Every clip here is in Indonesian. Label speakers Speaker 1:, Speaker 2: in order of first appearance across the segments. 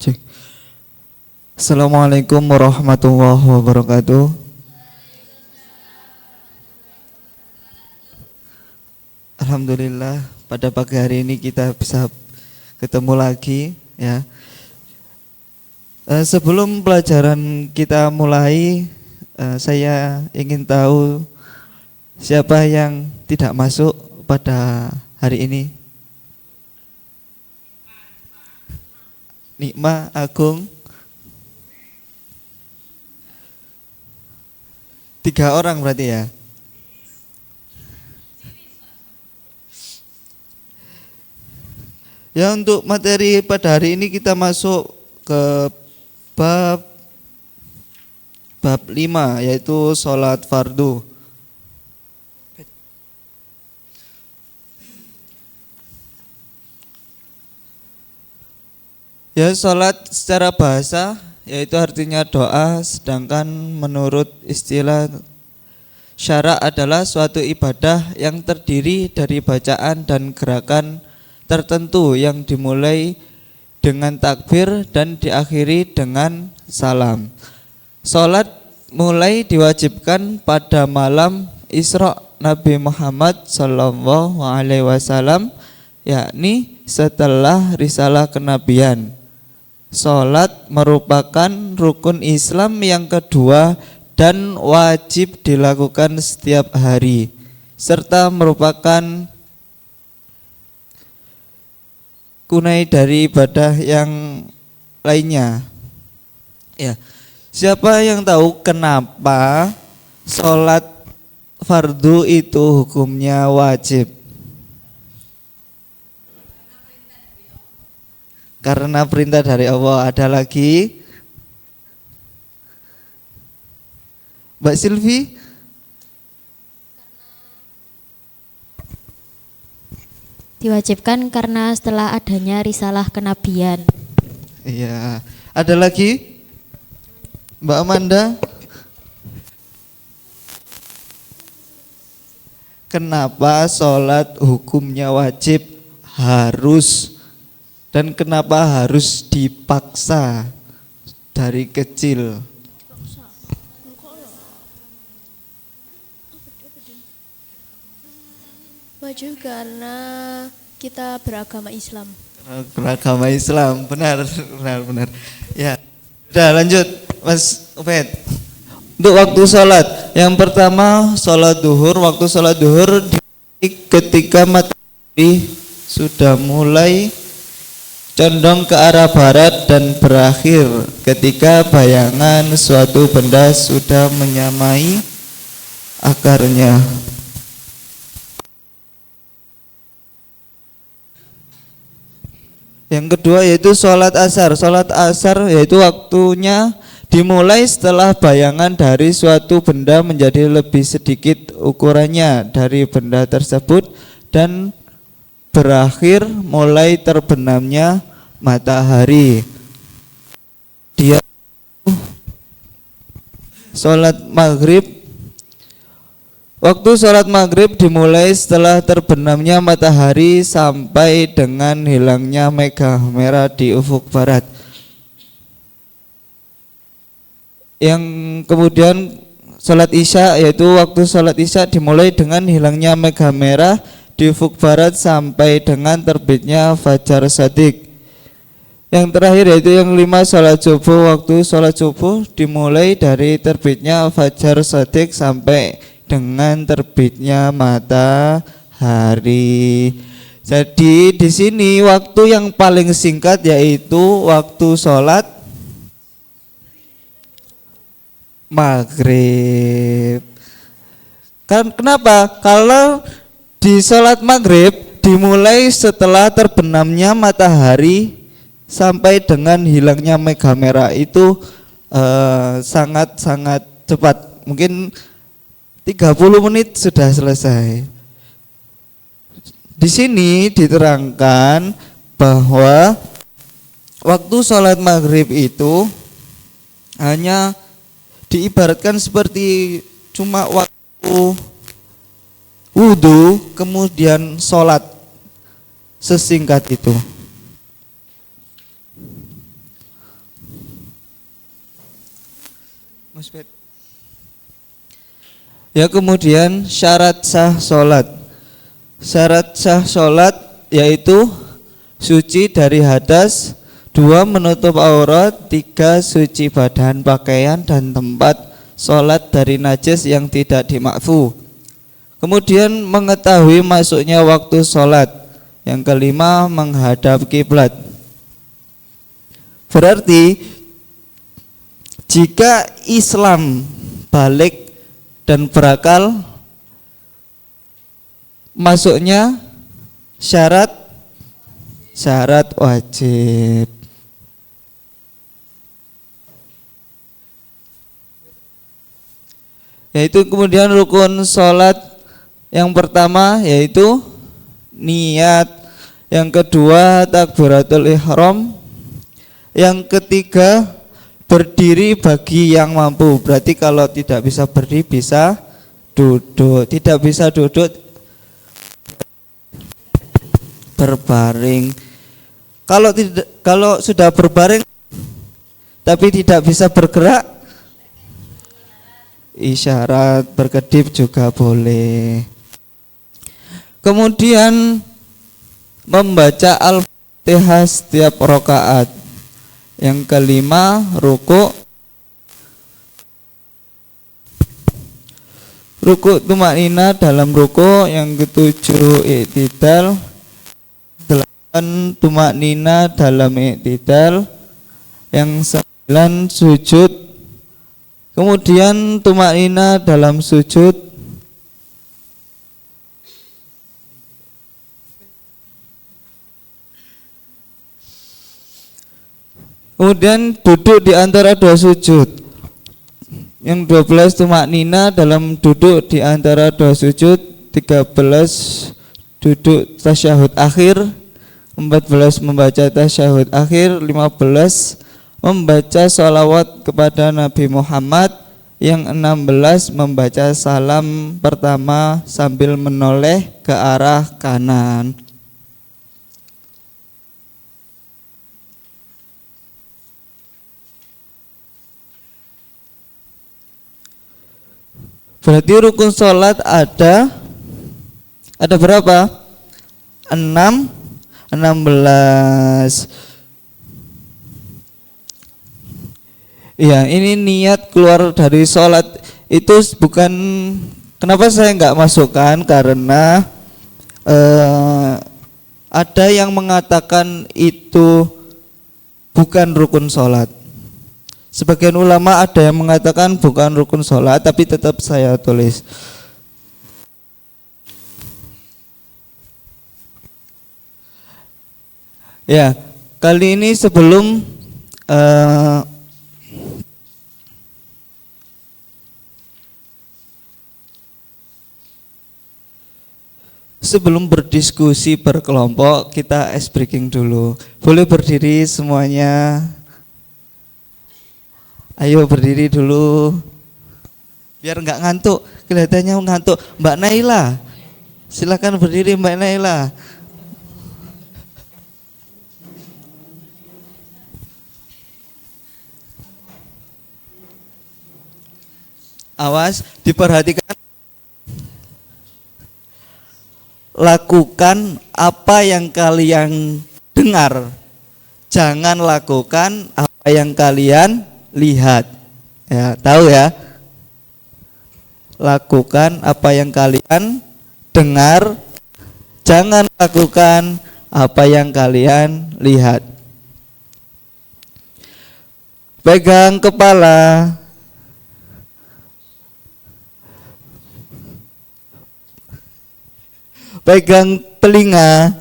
Speaker 1: Cek. Assalamualaikum warahmatullahi wabarakatuh. Alhamdulillah pada pagi hari ini kita bisa ketemu lagi ya. Sebelum pelajaran kita mulai, saya ingin tahu siapa yang tidak masuk pada hari ini. Nikma, Agung, 3 orang berarti ya. Ya, untuk materi pada hari ini kita masuk ke bab 5, yaitu sholat fardu. Ya, sholat secara bahasa yaitu artinya doa, sedangkan menurut istilah syara adalah suatu ibadah yang terdiri dari bacaan dan gerakan tertentu yang dimulai dengan takbir dan diakhiri dengan salam. Sholat mulai diwajibkan pada malam Isra Nabi Muhammad SAW, yakni setelah risalah kenabian. Sholat merupakan rukun Islam yang kedua dan wajib dilakukan setiap hari, serta merupakan kunai dari ibadah yang lainnya. Ya, siapa yang tahu kenapa sholat fardu itu hukumnya wajib? Karena perintah dari Allah. Ada lagi? Mbak Silvi?
Speaker 2: Diwajibkan karena setelah adanya risalah kenabian.
Speaker 1: Iya. Ada lagi? Mbak Amanda? Kenapa sholat hukumnya wajib, harus, dan kenapa harus dipaksa dari kecil?
Speaker 3: Wajib karena kita beragama Islam.
Speaker 1: Beragama Islam, benar. Ya, udah lanjut, Mas Ubed. Untuk waktu sholat, yang pertama sholat duhur. Waktu sholat duhur ketika matahari sudah mulai condong ke arah barat dan berakhir ketika bayangan suatu benda sudah menyamai akarnya. Yang kedua yaitu sholat asar. Sholat asar yaitu waktunya dimulai setelah bayangan dari suatu benda menjadi lebih sedikit ukurannya dari benda tersebut dan berakhir mulai terbenamnya matahari. Dia sholat maghrib. Waktu sholat maghrib dimulai setelah terbenamnya matahari sampai dengan hilangnya mega merah di ufuk barat. Yang kemudian sholat isya, yaitu waktu sholat isya dimulai dengan hilangnya mega merah di ufuk barat sampai dengan terbitnya fajar shadiq. Yang terakhir yaitu yang 5 sholat subuh. Waktu sholat subuh dimulai dari terbitnya fajar shadiq sampai dengan terbitnya matahari. Jadi di sini waktu yang paling singkat yaitu waktu sholat maghrib. Kenapa? Kalau di sholat maghrib dimulai setelah terbenamnya matahari sampai dengan hilangnya mega merah itu sangat-sangat cepat. Mungkin 30 menit sudah selesai. Di sini diterangkan bahwa waktu sholat maghrib itu hanya diibaratkan seperti cuma waktu wudhu kemudian sholat, sesingkat itu. Ya, kemudian syarat sah sholat. Syarat sah sholat yaitu suci dari hadas, 2 menutup aurat, 3 suci badan, pakaian dan tempat sholat dari najis yang tidak dimakfu. Kemudian mengetahui masuknya waktu sholat. Yang kelima menghadap kiblat. Berarti jika Islam balik dan berakal, masuknya syarat wajib. Yaitu kemudian rukun sholat yang pertama yaitu niat, yang kedua takbiratul ihram, yang ketiga berdiri bagi yang mampu. Berarti kalau tidak bisa berdiri bisa duduk, tidak bisa duduk berbaring. Kalau sudah berbaring tapi tidak bisa bergerak, isyarat berkedip juga boleh. Kemudian membaca Al-Fatihah setiap rakaat. Yang kelima ruku tumaknina dalam ruku. Yang ketujuh i'tidal, 8 tumaknina dalam i'tidal. Yang 9 sujud, kemudian tumaknina dalam sujud. Kemudian duduk di antara 2 sujud. Yang 12 tumaknina dalam duduk di antara 2 sujud. 13 duduk tasyahud akhir. 14 membaca tasyahud akhir. 15 membaca sholawat kepada Nabi Muhammad. Yang 16 membaca salam pertama sambil menoleh ke arah kanan. Berarti rukun sholat ada berapa? 16. Iya, ini niat keluar dari sholat itu bukan. Kenapa saya nggak masukkan? Karena ada yang mengatakan itu bukan rukun sholat. Sebagian ulama ada yang mengatakan bukan rukun sholat, tapi tetap saya tulis. Ya, kali ini sebelum berdiskusi berkelompok, kita ice breaking dulu. Boleh berdiri semuanya. Ayo berdiri dulu, biar nggak ngantuk. Kelihatannya ngantuk. Mbak Naila, silakan berdiri Mbak Naila. Awas, diperhatikan. Lakukan apa yang kalian dengar. Jangan lakukan apa yang kalian lihat. Ya, tahu ya? Lakukan apa yang kalian dengar. Jangan lakukan apa yang kalian lihat. Pegang kepala. Pegang telinga.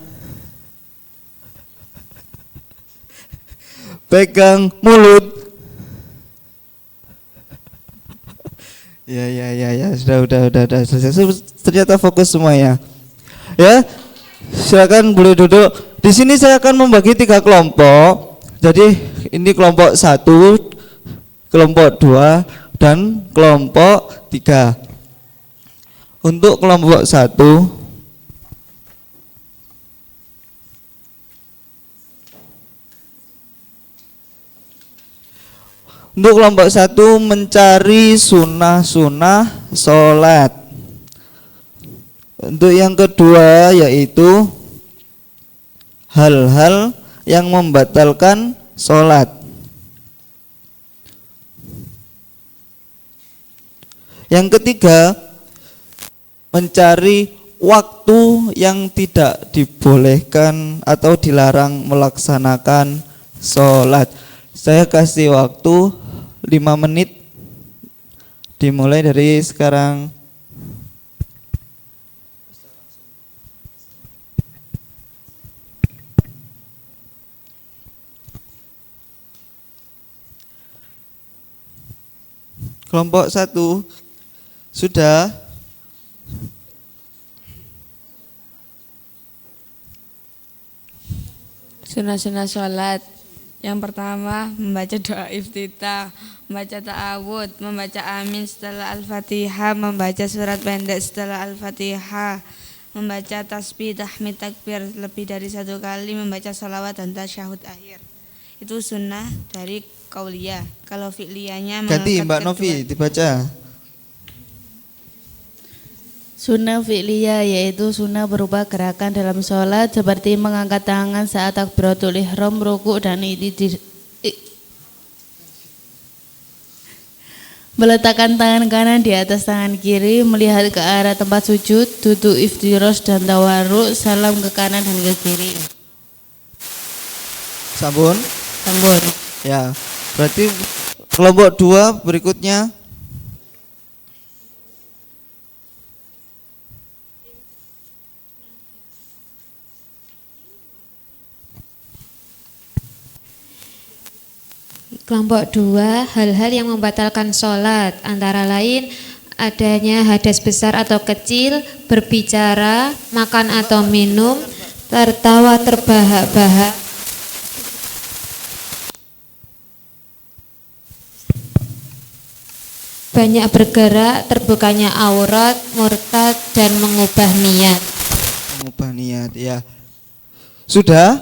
Speaker 1: Pegang mulut. Ya, sudah. Ternyata fokus semuanya. Ya, silakan boleh duduk. Di sini saya akan membagi 3 kelompok. Jadi ini kelompok 1, kelompok 2, dan kelompok 3. Untuk kelompok 1, Untuk kelompok 1 mencari sunnah-sunnah sholat. Untuk yang kedua yaitu hal-hal yang membatalkan sholat. Yang ketiga mencari waktu yang tidak dibolehkan atau dilarang melaksanakan sholat. Saya kasih waktu 5 menit dimulai dari sekarang. Kelompok 1 sudah.
Speaker 4: Sunnah-sunnah sholat. Yang pertama membaca doa iftitah, membaca ta'awud, membaca amin setelah al-fatihah, membaca surat pendek setelah al-fatihah, membaca tasbih, tahmid, takbir lebih dari 1 kali, membaca salawat dan tasyahud akhir. Itu sunnah dari qauliyah. Kalau fi'liyahnya
Speaker 1: Ganti Mbak Novi dibaca.
Speaker 5: Sunnah fi'liyah yaitu sunnah berupa gerakan dalam sholat seperti mengangkat tangan saat takbiratul ihram, rukuk dan meletakkan tangan kanan di atas tangan kiri, melihat ke arah tempat sujud, duduk iftirosh dan tawarruk, salam ke kanan dan ke kiri.
Speaker 1: Sampun?
Speaker 5: Sampun.
Speaker 1: Ya, berarti kelompok 2 berikutnya.
Speaker 2: Kelompok 2, hal-hal yang membatalkan sholat, antara lain adanya hadas besar atau kecil, berbicara, makan atau minum, tertawa terbahak-bahak, banyak bergerak, terbukanya aurat, murtad, dan mengubah niat.
Speaker 1: Mengubah niat, ya. Sudah?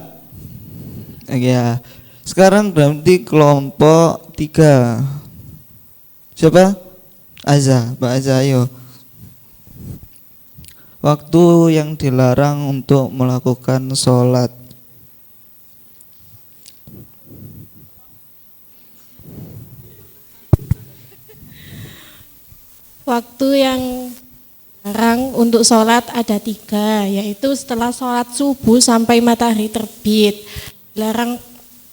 Speaker 1: Ya. Sekarang berarti kelompok 3. Siapa? Aza, Mbak Aza, ayo. Waktu yang dilarang untuk melakukan sholat.
Speaker 6: Waktu yang dilarang untuk sholat ada 3, yaitu setelah sholat subuh sampai matahari terbit. Dilarang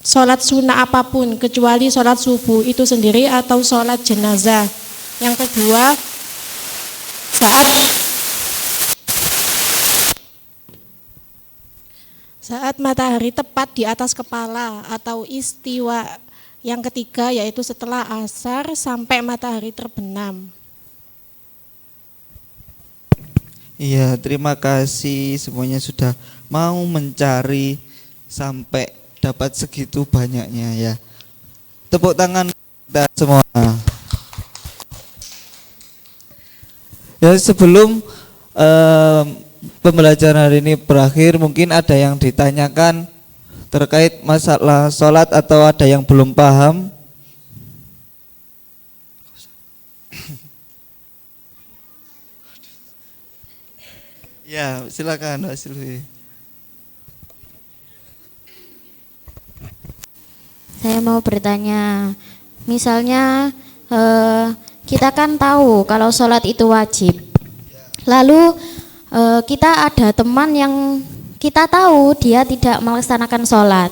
Speaker 6: sholat sunnah apapun kecuali sholat subuh itu sendiri atau sholat jenazah. Yang kedua, saat matahari tepat di atas kepala atau istiwa. Yang ketiga yaitu setelah asar sampai matahari terbenam.
Speaker 1: Iya, terima kasih semuanya sudah mau mencari sampai dapat segitu banyaknya ya. Tepuk tangan kita semua. Ya, sebelum pembelajaran hari ini berakhir, mungkin ada yang ditanyakan terkait masalah sholat atau ada yang belum paham. Ya, silakan Mbak Silvi.
Speaker 2: Saya mau bertanya, misalnya kita kan tahu kalau sholat itu wajib. Lalu kita ada teman yang kita tahu dia tidak melaksanakan sholat.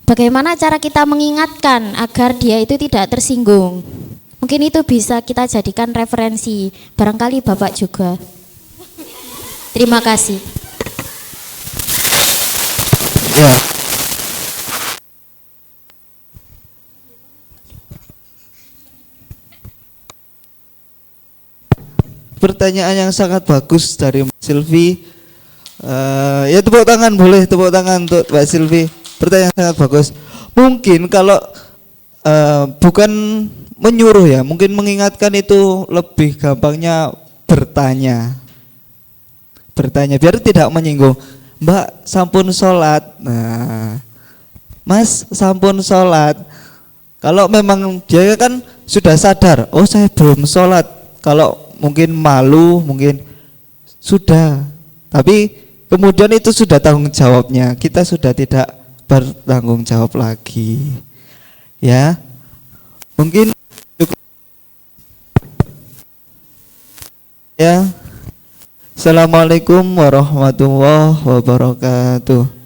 Speaker 2: Bagaimana cara kita mengingatkan agar dia itu tidak tersinggung? Mungkin itu bisa kita jadikan referensi, barangkali Bapak juga. Terima kasih.
Speaker 1: Ya. Pertanyaan yang sangat bagus dari Mbak Silvi. Ya, tepuk tangan, boleh tepuk tangan untuk Mbak Silvi. Pertanyaan sangat bagus. Mungkin kalau bukan menyuruh ya, mungkin mengingatkan itu lebih gampangnya bertanya. Bertanya biar tidak menyinggung. Mbak, sampun sholat. Nah, Mas, sampun sholat. Kalau memang dia kan sudah sadar, oh saya belum sholat, kalau mungkin malu, mungkin sudah, tapi kemudian itu sudah tanggung jawabnya, kita sudah tidak bertanggung jawab lagi. Ya, mungkin cukup. Ya, Assalamualaikum warahmatullahi wabarakatuh.